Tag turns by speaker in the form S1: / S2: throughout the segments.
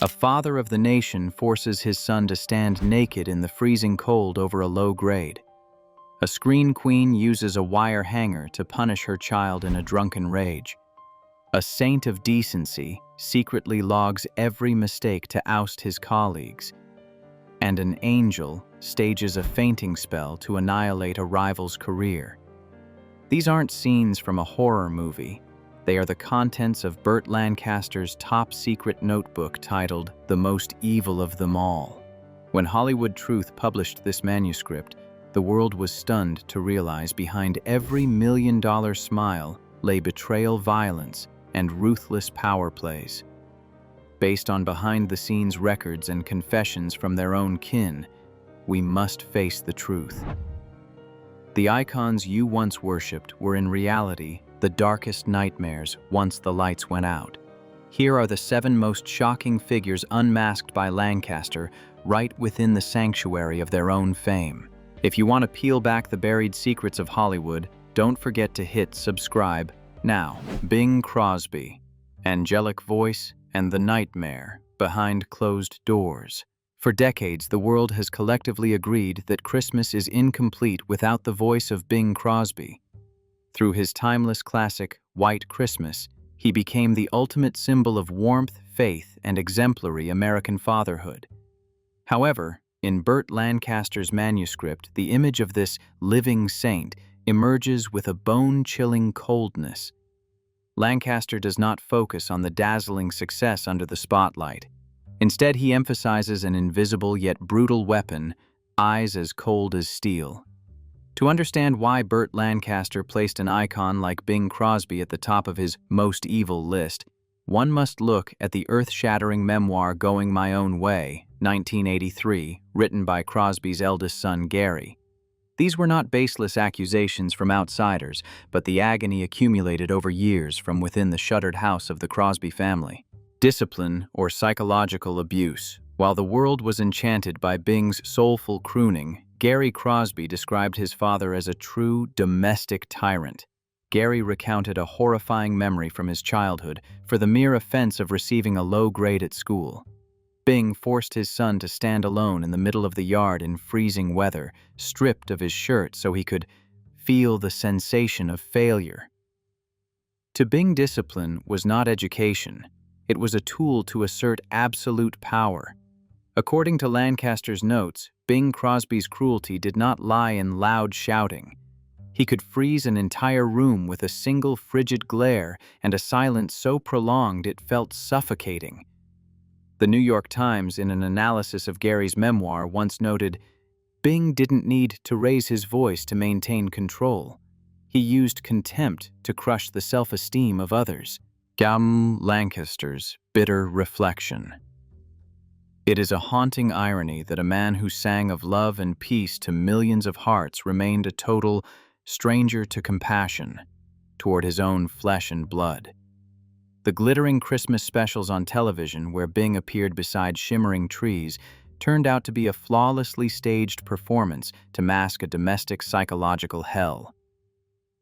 S1: A father of the nation forces his son to stand naked in the freezing cold over a low grade. A screen queen uses a wire hanger to punish her child in a drunken rage. A saint of decency secretly logs every mistake to oust his colleagues. And an angel stages a fainting spell to annihilate a rival's career. These aren't scenes from a horror movie. They are the contents of Burt Lancaster's top-secret notebook titled The Most Evil of Them All. When Hollywood Truth published this manuscript, the world was stunned to realize behind every million-dollar smile lay betrayal, violence, and ruthless power plays. Based on behind-the-scenes records and confessions from their own kin, we must face the truth. The icons you once worshipped were in reality the darkest nightmares once the lights went out. Here are the 7 most shocking figures unmasked by Lancaster right within the sanctuary of their own fame. If you want to peel back the buried secrets of Hollywood, don't forget to hit subscribe now. Bing Crosby, angelic voice, and the nightmare behind closed doors. For decades, the world has collectively agreed that Christmas is incomplete without the voice of Bing Crosby. Through his timeless classic, White Christmas, he became the ultimate symbol of warmth, faith, and exemplary American fatherhood. However, in Burt Lancaster's manuscript, the image of this living saint emerges with a bone-chilling coldness. Lancaster does not focus on the dazzling success under the spotlight. Instead, he emphasizes an invisible yet brutal weapon, eyes as cold as steel. To understand why Burt Lancaster placed an icon like Bing Crosby at the top of his most evil list, one must look at the earth-shattering memoir Going My Own Way, 1983, written by Crosby's eldest son, Gary. These were not baseless accusations from outsiders, but the agony accumulated over years from within the shuttered house of the Crosby family. Discipline or psychological abuse. While the world was enchanted by Bing's soulful crooning, Gary Crosby described his father as a true domestic tyrant. Gary recounted a horrifying memory from his childhood for the mere offense of receiving a low grade at school. Bing forced his son to stand alone in the middle of the yard in freezing weather, stripped of his shirt so he could feel the sensation of failure. To Bing, discipline was not education. It was a tool to assert absolute power. According to Lancaster's notes, Bing Crosby's cruelty did not lie in loud shouting. He could freeze an entire room with a single frigid glare and a silence so prolonged it felt suffocating. The New York Times, in an analysis of Gary's memoir, once noted, Bing didn't need to raise his voice to maintain control. He used contempt to crush the self-esteem of others. Lancaster's bitter reflection. It is a haunting irony that a man who sang of love and peace to millions of hearts remained a total stranger to compassion toward his own flesh and blood. The glittering Christmas specials on television, where Bing appeared beside shimmering trees, turned out to be a flawlessly staged performance to mask a domestic psychological hell.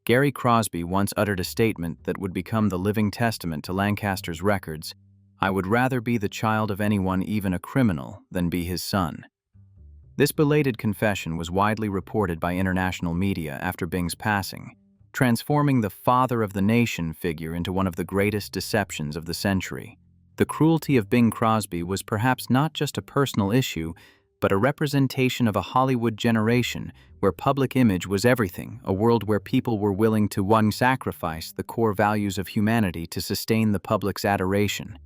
S1: Gary Crosby once uttered a statement that would become the living testament to Lancaster's records: "I would rather be the child of anyone, even a criminal, than be his son." This belated confession was widely reported by international media after Bing's passing, transforming the father of the nation figure into one of the greatest deceptions of the century. The cruelty of Bing Crosby was perhaps not just a personal issue, but a representation of a Hollywood generation where public image was everything, a world where people were willing to sacrifice the core values of humanity to sustain the public's adoration.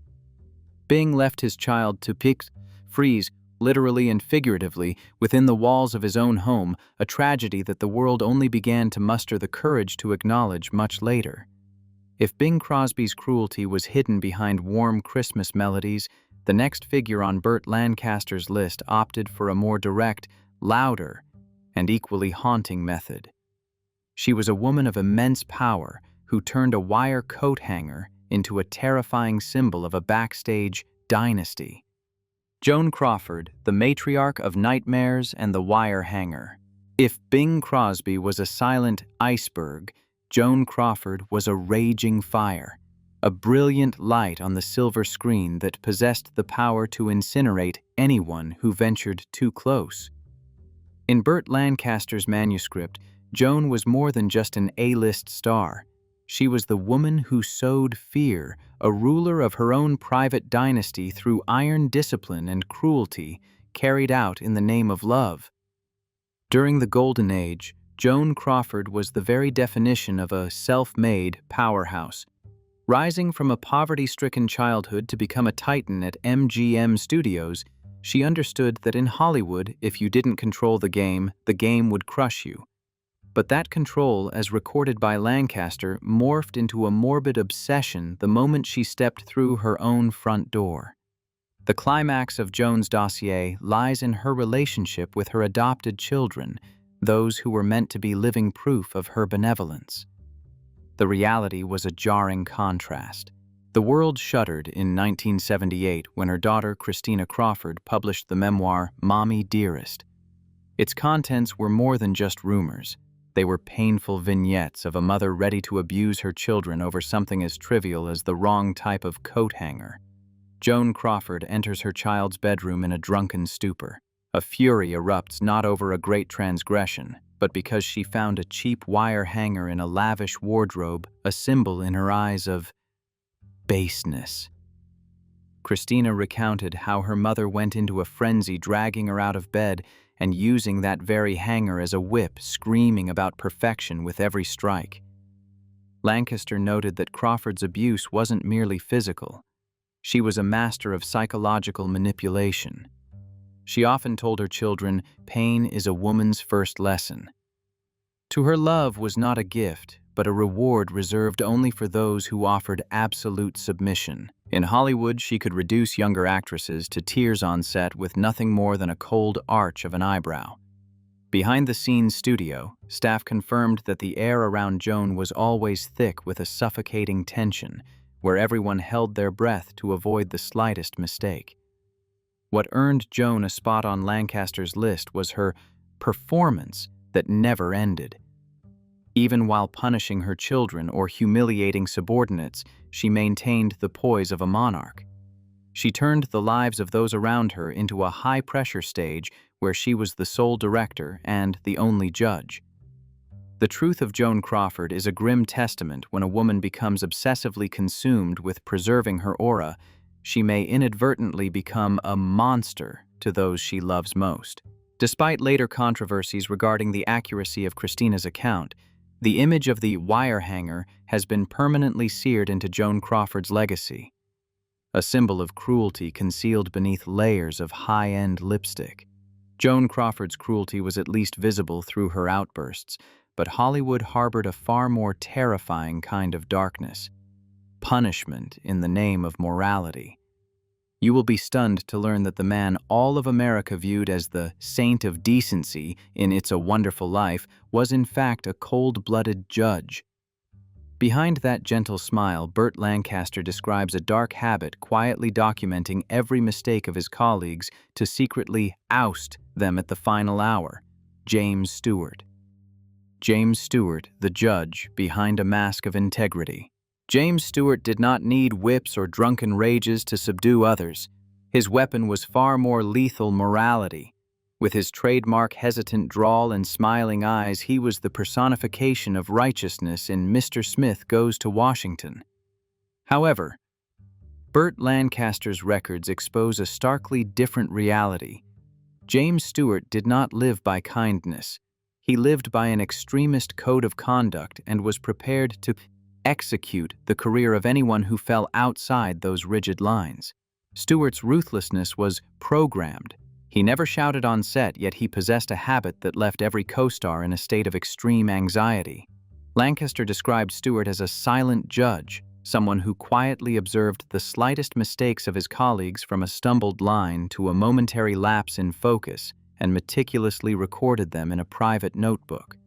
S1: Bing left his child to freeze, literally and figuratively, within the walls of his own home, a tragedy that the world only began to muster the courage to acknowledge much later. If Bing Crosby's cruelty was hidden behind warm Christmas melodies, the next figure on Burt Lancaster's list opted for a more direct, louder, and equally haunting method. She was a woman of immense power who turned a wire coat hanger into a terrifying symbol of a backstage dynasty. Joan Crawford, the matriarch of nightmares and the wire hanger. If Bing Crosby was a silent iceberg, Joan Crawford was a raging fire. a brilliant light on the silver screen that possessed the power to incinerate anyone who ventured too close. In Burt Lancaster's manuscript, Joan was more than just an A-list star. She was the woman who sowed fear, a ruler of her own private dynasty through iron discipline and cruelty carried out in the name of love. During the Golden Age, Joan Crawford was the very definition of a self-made powerhouse. Rising from a poverty-stricken childhood to become a titan at MGM Studios, she understood that in Hollywood, if you didn't control the game would crush you. But that control, as recorded by Lancaster, morphed into a morbid obsession the moment she stepped through her own front door. The climax of Joan's dossier lies in her relationship with her adopted children, those who were meant to be living proof of her benevolence. The reality was a jarring contrast. The world shuddered in 1978 when her daughter Christina Crawford published the memoir Mommy Dearest. Its contents were more than just rumors. They were painful vignettes of a mother ready to abuse her children over something as trivial as the wrong type of coat hanger. Joan Crawford enters her child's bedroom in a drunken stupor. A fury erupts not over a great transgression, but because she found a cheap wire hanger in a lavish wardrobe, a symbol in her eyes of baseness. Christina recounted how her mother went into a frenzy, dragging her out of bed and using that very hanger as a whip, screaming about perfection with every strike. Lancaster noted that Crawford's abuse wasn't merely physical. She was a master of psychological manipulation. She often told her children, pain is a woman's first lesson. To her, love was not a gift, but a reward reserved only for those who offered absolute submission. In Hollywood, she could reduce younger actresses to tears on set with nothing more than a cold arch of an eyebrow. Behind the scenes studio, staff confirmed that the air around Joan was always thick with a suffocating tension, where everyone held their breath to avoid the slightest mistake. What earned Joan a spot on Lancaster's list was her performance that never ended. Even while punishing her children or humiliating subordinates, she maintained the poise of a monarch. She turned the lives of those around her into a high-pressure stage where she was the sole director and the only judge. The truth of Joan Crawford is a grim testament. When a woman becomes obsessively consumed with preserving her aura, she may inadvertently become a monster to those she loves most. Despite later controversies regarding the accuracy of Christina's account, the image of the wire hanger has been permanently seared into Joan Crawford's legacy, a symbol of cruelty concealed beneath layers of high-end lipstick. Joan Crawford's cruelty was at least visible through her outbursts, but Hollywood harbored a far more terrifying kind of darkness: punishment in the name of morality. You will be stunned to learn that the man all of America viewed as the saint of decency in It's a Wonderful Life was in fact a cold-blooded judge. Behind that gentle smile, Burt Lancaster describes a dark habit quietly documenting every mistake of his colleagues to secretly oust them at the final hour: James Stewart. James Stewart, the judge behind a mask of integrity. James Stewart did not need whips or drunken rages to subdue others. His weapon was far more lethal: morality. With his trademark hesitant drawl and smiling eyes, he was the personification of righteousness in Mr. Smith Goes to Washington. However, Burt Lancaster's records expose a starkly different reality. James Stewart did not live by kindness. He lived by an extremist code of conduct and was prepared to execute the career of anyone who fell outside those rigid lines. Stewart's ruthlessness was programmed. He never shouted on set, yet he possessed a habit that left every co-star in a state of extreme anxiety. Lancaster described Stewart as a silent judge, someone who quietly observed the slightest mistakes of his colleagues, from a stumbled line to a momentary lapse in focus, and meticulously recorded them in a private notebook.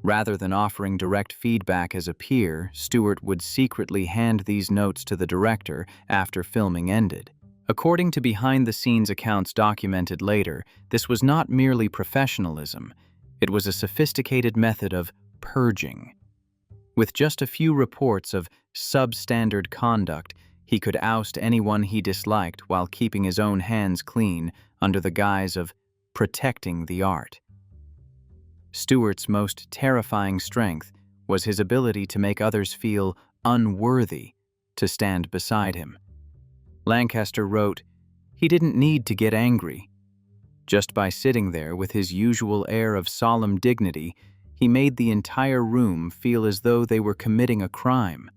S1: Rather than offering direct feedback as a peer, Stewart would secretly hand these notes to the director after filming ended. According to behind-the-scenes accounts documented later, this was not merely professionalism. It was a sophisticated method of purging. With just a few reports of substandard conduct, he could oust anyone he disliked while keeping his own hands clean under the guise of protecting the art. Stewart's most terrifying strength was his ability to make others feel unworthy to stand beside him. Lancaster wrote, "He didn't need to get angry. Just by sitting there with his usual air of solemn dignity, he made the entire room feel as though they were committing a crime."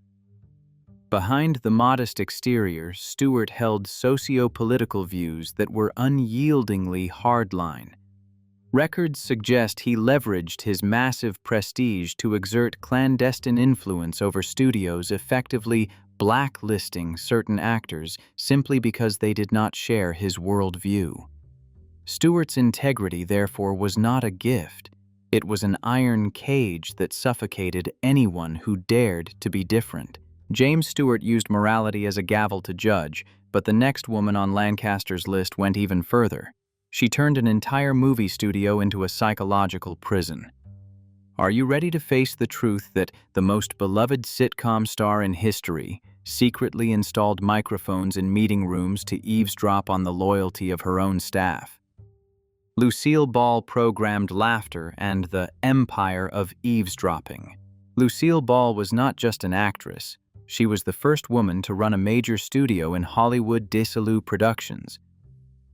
S1: Behind the modest exterior, Stewart held socio-political views that were unyieldingly hardline. Records suggest he leveraged his massive prestige to exert clandestine influence over studios, effectively blacklisting certain actors simply because they did not share his worldview. Stewart's integrity, therefore, was not a gift. It was an iron cage that suffocated anyone who dared to be different. James Stewart used morality as a gavel to judge, but the next woman on Lancaster's list went even further. She turned an entire movie studio into a psychological prison. Are you ready to face the truth that the most beloved sitcom star in history secretly installed microphones in meeting rooms to eavesdrop on the loyalty of her own staff? Lucille Ball programmed laughter and the empire of eavesdropping. Lucille Ball was not just an actress. She was the first woman to run a major studio in Hollywood Desilu Productions.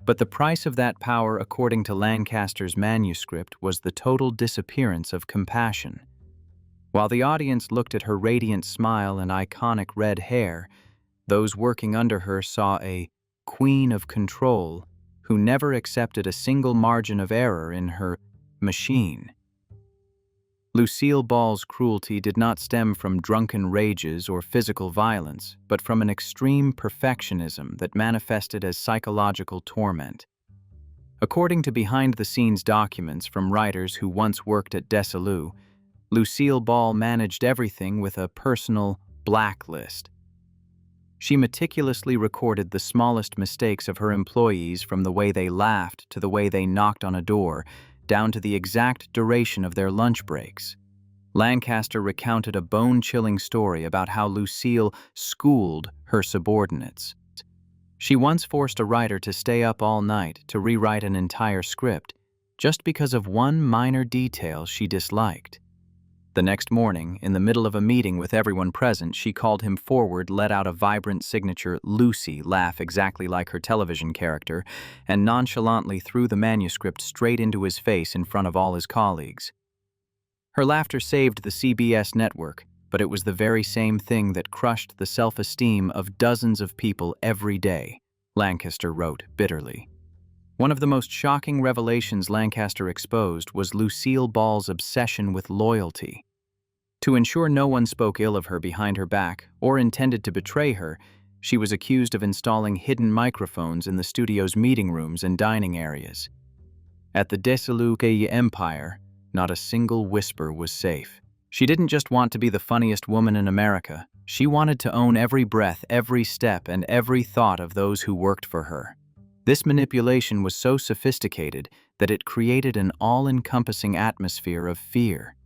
S1: But the price of that power, according to Lancaster's manuscript, was the total disappearance of compassion. While the audience looked at her radiant smile and iconic red hair, those working under her saw a queen of control who never accepted a single margin of error in her machine. Lucille Ball's cruelty did not stem from drunken rages or physical violence, but from an extreme perfectionism that manifested as psychological torment. According to behind-the-scenes documents from writers who once worked at Desilu, Lucille Ball managed everything with a personal blacklist. She meticulously recorded the smallest mistakes of her employees, from the way they laughed to the way they knocked on a door, down to the exact duration of their lunch breaks. Lancaster recounted a bone-chilling story about how Lucille schooled her subordinates. She once forced a writer to stay up all night to rewrite an entire script, just because of one minor detail she disliked. The next morning, in the middle of a meeting with everyone present, she called him forward, let out a vibrant signature Lucy laugh exactly like her television character, and nonchalantly threw the manuscript straight into his face in front of all his colleagues. Her laughter saved the CBS network, but it was the very same thing that crushed the self-esteem of dozens of people every day, Lancaster wrote bitterly. One of the most shocking revelations Lancaster exposed was Lucille Ball's obsession with loyalty. To ensure no one spoke ill of her behind her back or intended to betray her, she was accused of installing hidden microphones in the studio's meeting rooms and dining areas. At the Desilu empire, not a single whisper was safe. She didn't just want to be the funniest woman in America. She wanted to own every breath, every step, and every thought of those who worked for her. This manipulation was so sophisticated that it created an all-encompassing atmosphere of fear.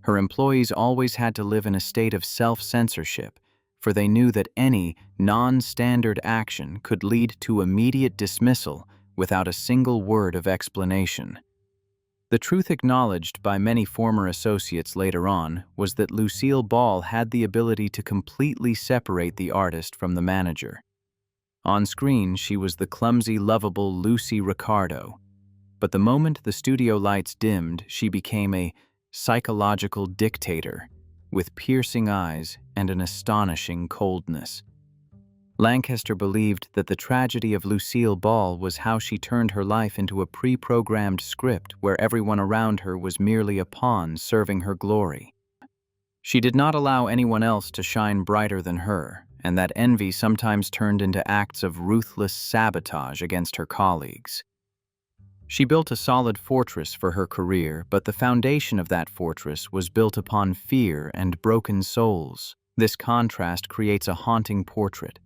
S1: Her employees always had to live in a state of self-censorship, for they knew that any non-standard action could lead to immediate dismissal without a single word of explanation. The truth acknowledged by many former associates later on was that Lucille Ball had the ability to completely separate the artist from the manager. On screen, she was the clumsy, lovable Lucy Ricardo. But the moment the studio lights dimmed, she became a psychological dictator, with piercing eyes and an astonishing coldness. Lancaster believed that the tragedy of Lucille Ball was how she turned her life into a pre-programmed script where everyone around her was merely a pawn serving her glory. She did not allow anyone else to shine brighter than her, and that envy sometimes turned into acts of ruthless sabotage against her colleagues. She built a solid fortress for her career, but the foundation of that fortress was built upon fear and broken souls. This contrast creates a haunting portrait.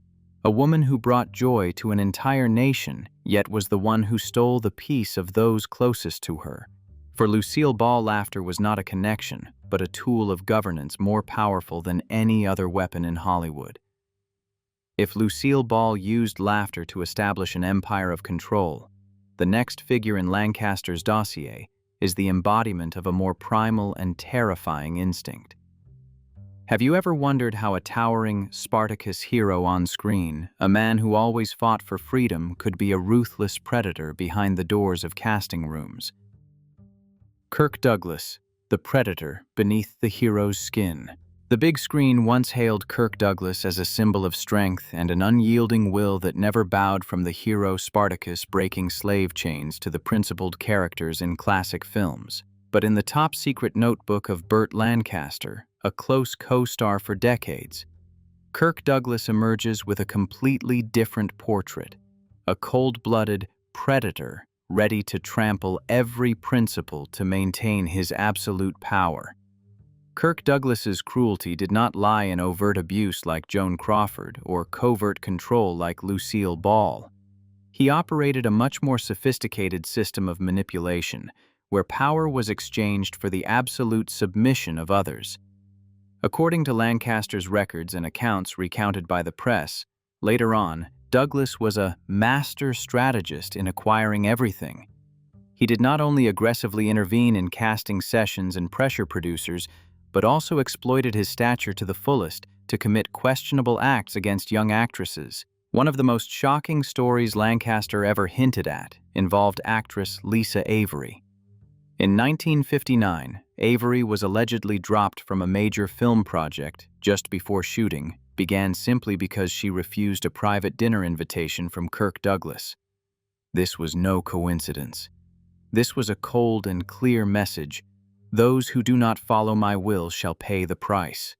S1: A woman who brought joy to an entire nation, yet was the one who stole the peace of those closest to her. For Lucille Ball, laughter was not a connection, but a tool of governance more powerful than any other weapon in Hollywood. If Lucille Ball used laughter to establish an empire of control, the next figure in Lancaster's dossier is the embodiment of a more primal and terrifying instinct. Have you ever wondered how a towering Spartacus hero on screen, a man who always fought for freedom, could be a ruthless predator behind the doors of casting rooms? Kirk Douglas, the predator beneath the hero's skin. The big screen once hailed Kirk Douglas as a symbol of strength and an unyielding will that never bowed, from the hero Spartacus breaking slave chains to the principled characters in classic films. But in the top-secret notebook of Burt Lancaster, a close co-star for decades, Kirk Douglas emerges with a completely different portrait, a cold-blooded predator ready to trample every principle to maintain his absolute power. Kirk Douglas's cruelty did not lie in overt abuse like Joan Crawford or covert control like Lucille Ball. He operated a much more sophisticated system of manipulation, where power was exchanged for the absolute submission of others. According to Lancaster's records and accounts recounted by the press, later on, Douglas was a master strategist in acquiring everything. He did not only aggressively intervene in casting sessions and pressure producers, but also exploited his stature to the fullest to commit questionable acts against young actresses. One of the most shocking stories Lancaster ever hinted at involved actress Lisa Avery. In 1959, Avery was allegedly dropped from a major film project just before shooting began simply because she refused a private dinner invitation from Kirk Douglas. This was no coincidence. This was a cold and clear message: those who do not follow my will shall pay the price.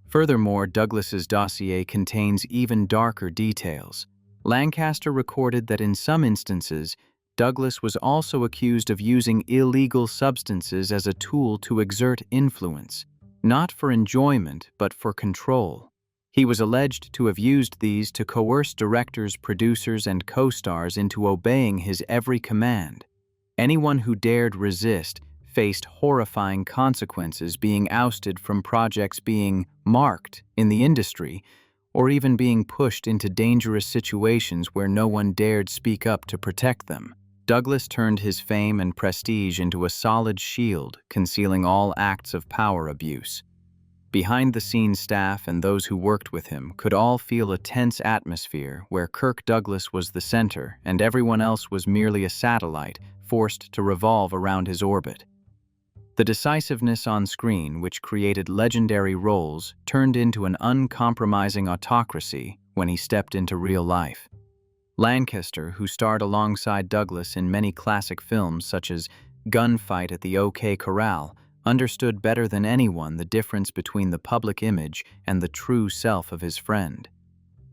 S1: Furthermore, Douglas's dossier contains even darker details. Lancaster recorded that in some instances, Douglas was also accused of using illegal substances as a tool to exert influence, not for enjoyment but for control. He was alleged to have used these to coerce directors, producers, and co-stars into obeying his every command. Anyone who dared resist faced horrifying consequences, being ousted from projects, being marked in the industry, or even being pushed into dangerous situations where no one dared speak up to protect them. Douglas turned his fame and prestige into a solid shield, concealing all acts of power abuse. Behind-the-scenes staff and those who worked with him could all feel a tense atmosphere where Kirk Douglas was the center and everyone else was merely a satellite forced to revolve around his orbit. The decisiveness on screen, which created legendary roles, turned into an uncompromising autocracy when he stepped into real life. Lancaster, who starred alongside Douglas in many classic films such as Gunfight at the OK Corral, understood better than anyone the difference between the public image and the true self of his friend.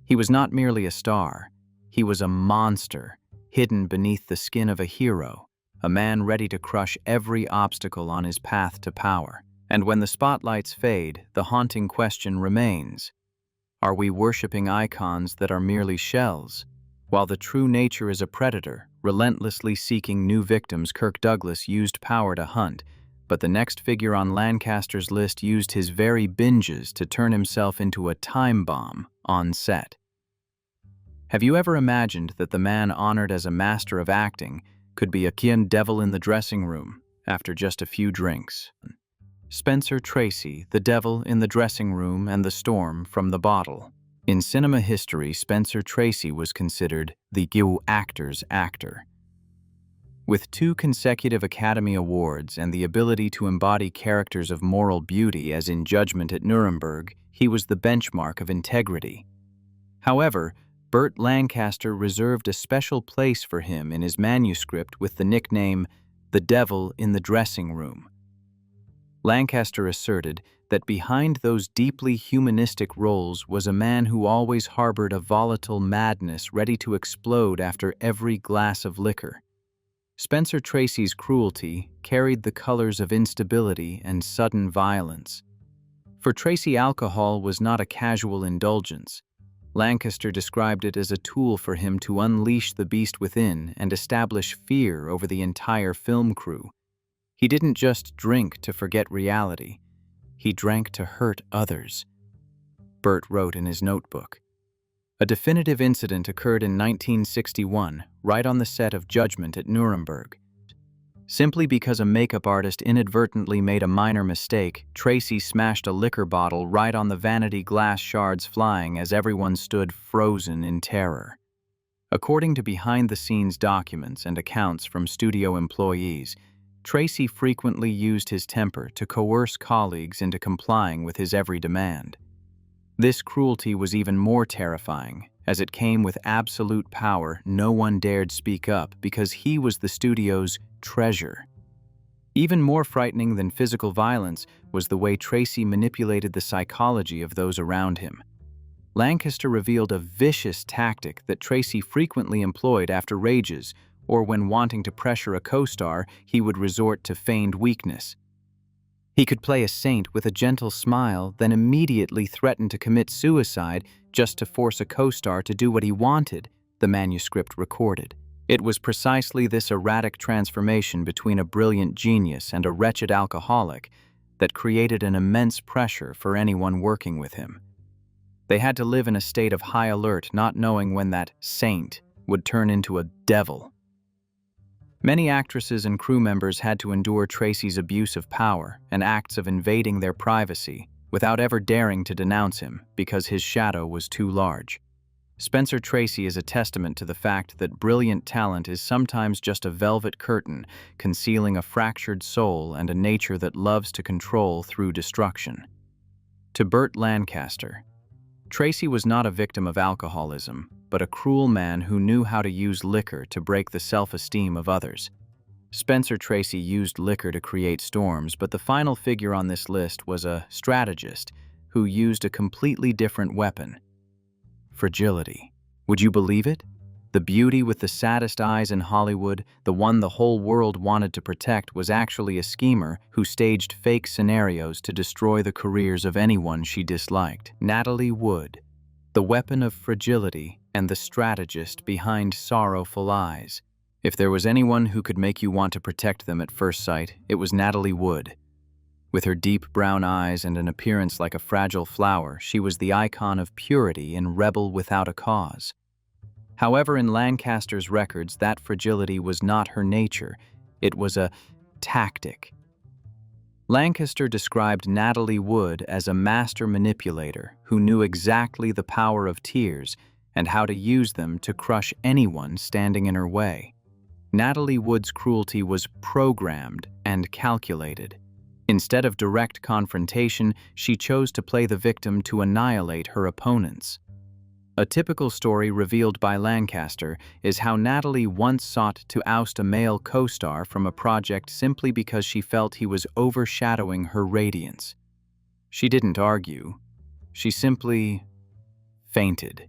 S1: He was not merely a star, he was a monster, hidden beneath the skin of a hero, a man ready to crush every obstacle on his path to power. And when the spotlights fade, the haunting question remains: are we worshiping icons that are merely shells? While the true nature is a predator, relentlessly seeking new victims, Kirk Douglas used power to hunt, but the next figure on Lancaster's list used his very binges to turn himself into a time bomb on set. Have you ever imagined that the man honored as a master of acting could be a devil in the dressing room after just a few drinks? Spencer Tracy, the devil in the dressing room and the storm from the bottle. In cinema history, Spencer Tracy was considered the actor's actor. With 2 consecutive Academy Awards and the ability to embody characters of moral beauty, as in Judgment at Nuremberg, he was the benchmark of integrity. However, Burt Lancaster reserved a special place for him in his manuscript with the nickname, "The Devil in the Dressing Room." Lancaster asserted that behind those deeply humanistic roles was a man who always harbored a volatile madness ready to explode after every glass of liquor. Spencer Tracy's cruelty carried the colors of instability and sudden violence. For Tracy, alcohol was not a casual indulgence. Lancaster described it as a tool for him to unleash the beast within and establish fear over the entire film crew. He didn't just drink to forget reality. He drank to hurt others. Burt wrote in his notebook. A definitive incident occurred in 1961, right on the set of Judgment at Nuremberg. Simply because a makeup artist inadvertently made a minor mistake, Tracy smashed a liquor bottle right on the vanity glass shards flying as everyone stood frozen in terror. According to behind-the-scenes documents and accounts from studio employees, Tracy frequently used his temper to coerce colleagues into complying with his every demand. This cruelty was even more terrifying, as it came with absolute power. No one dared speak up because he was the studio's treasure. Even more frightening than physical violence was the way Tracy manipulated the psychology of those around him. Lancaster revealed a vicious tactic that Tracy frequently employed after rages, or when wanting to pressure a co-star, he would resort to feigned weakness. He could play a saint with a gentle smile, then immediately threaten to commit suicide just to force a co-star to do what he wanted, the manuscript recorded. It was precisely this erratic transformation between a brilliant genius and a wretched alcoholic that created an immense pressure for anyone working with him. They had to live in a state of high alert, not knowing when that saint would turn into a devil. Many actresses and crew members had to endure Tracy's abuse of power and acts of invading their privacy without ever daring to denounce him because his shadow was too large. Spencer Tracy is a testament to the fact that brilliant talent is sometimes just a velvet curtain concealing a fractured soul and a nature that loves to control through destruction. To Burt Lancaster, Tracy was not a victim of alcoholism, but a cruel man who knew how to use liquor to break the self-esteem of others. Spencer Tracy used liquor to create storms, but the final figure on this list was a strategist who used a completely different weapon: fragility. Would you believe it? The beauty with the saddest eyes in Hollywood, the one the whole world wanted to protect, was actually a schemer who staged fake scenarios to destroy the careers of anyone she disliked. Natalie Wood, the weapon of fragility and the strategist behind sorrowful eyes. If there was anyone who could make you want to protect them at first sight, it was Natalie Wood. With her deep brown eyes and an appearance like a fragile flower, she was the icon of purity and rebel without a cause. However, in Lancaster's records, that fragility was not her nature. It was a tactic. Lancaster described Natalie Wood as a master manipulator who knew exactly the power of tears and how to use them to crush anyone standing in her way. Natalie Wood's cruelty was programmed and calculated. Instead of direct confrontation, she chose to play the victim to annihilate her opponents. A typical story revealed by Lancaster is how Natalie once sought to oust a male co-star from a project simply because she felt he was overshadowing her radiance. She didn't argue. She simply fainted.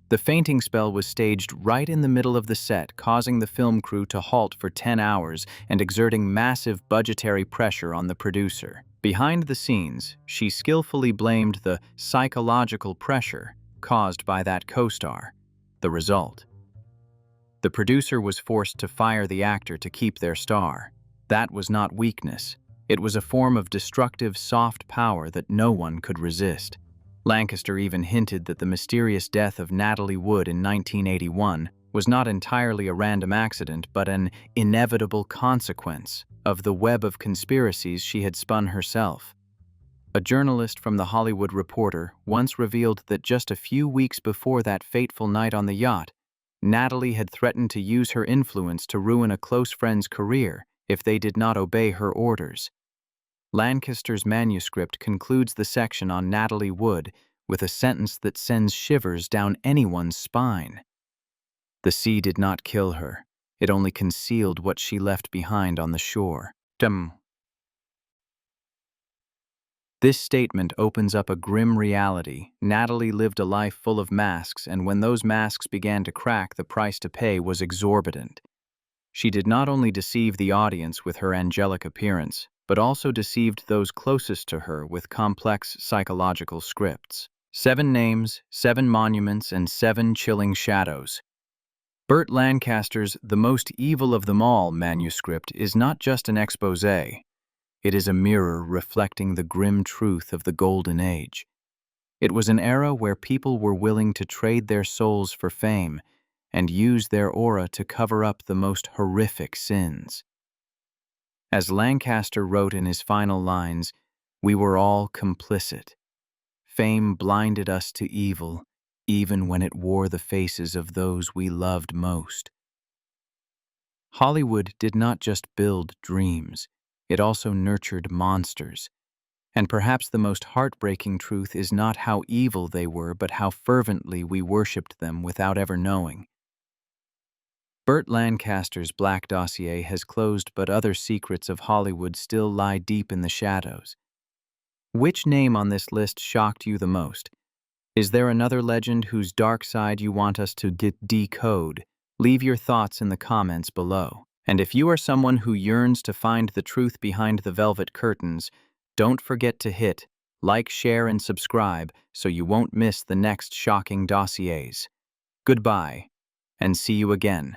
S1: The fainting spell was staged right in the middle of the set, causing the film crew to halt for 10 hours and exerting massive budgetary pressure on the producer. Behind the scenes, she skillfully blamed the psychological pressure caused by that co-star. The result: the producer was forced to fire the actor to keep their star. That was not weakness. It was a form of destructive soft power that no one could resist. Lancaster even hinted that the mysterious death of Natalie Wood in 1981 was not entirely a random accident, but an inevitable consequence of the web of conspiracies she had spun herself. A journalist from The Hollywood Reporter once revealed that just a few weeks before that fateful night on the yacht, Natalie had threatened to use her influence to ruin a close friend's career if they did not obey her orders. Lancaster's manuscript concludes the section on Natalie Wood with a sentence that sends shivers down anyone's spine. The sea did not kill her. It only concealed what she left behind on the shore. This statement opens up a grim reality. Natalie lived a life full of masks, and when those masks began to crack, the price to pay was exorbitant. She did not only deceive the audience with her angelic appearance, but also deceived those closest to her with complex psychological scripts. 7 names, 7 monuments, and 7 chilling shadows. Burt Lancaster's The Most Evil of Them All manuscript is not just an exposé. It is a mirror reflecting the grim truth of the Golden Age. It was an era where people were willing to trade their souls for fame and use their aura to cover up the most horrific sins. As Lancaster wrote in his final lines, "We were all complicit. Fame blinded us to evil, even when it wore the faces of those we loved most." Hollywood did not just build dreams, it also nurtured monsters. And perhaps the most heartbreaking truth is not how evil they were, but how fervently we worshipped them without ever knowing. Burt Lancaster's Black Dossier has closed, but other secrets of Hollywood still lie deep in the shadows. Which name on this list shocked you the most? Is there another legend whose dark side you want us to decode? Leave your thoughts in the comments below. And if you are someone who yearns to find the truth behind the velvet curtains, don't forget to hit like, share, and subscribe so you won't miss the next shocking dossiers. Goodbye, and see you again.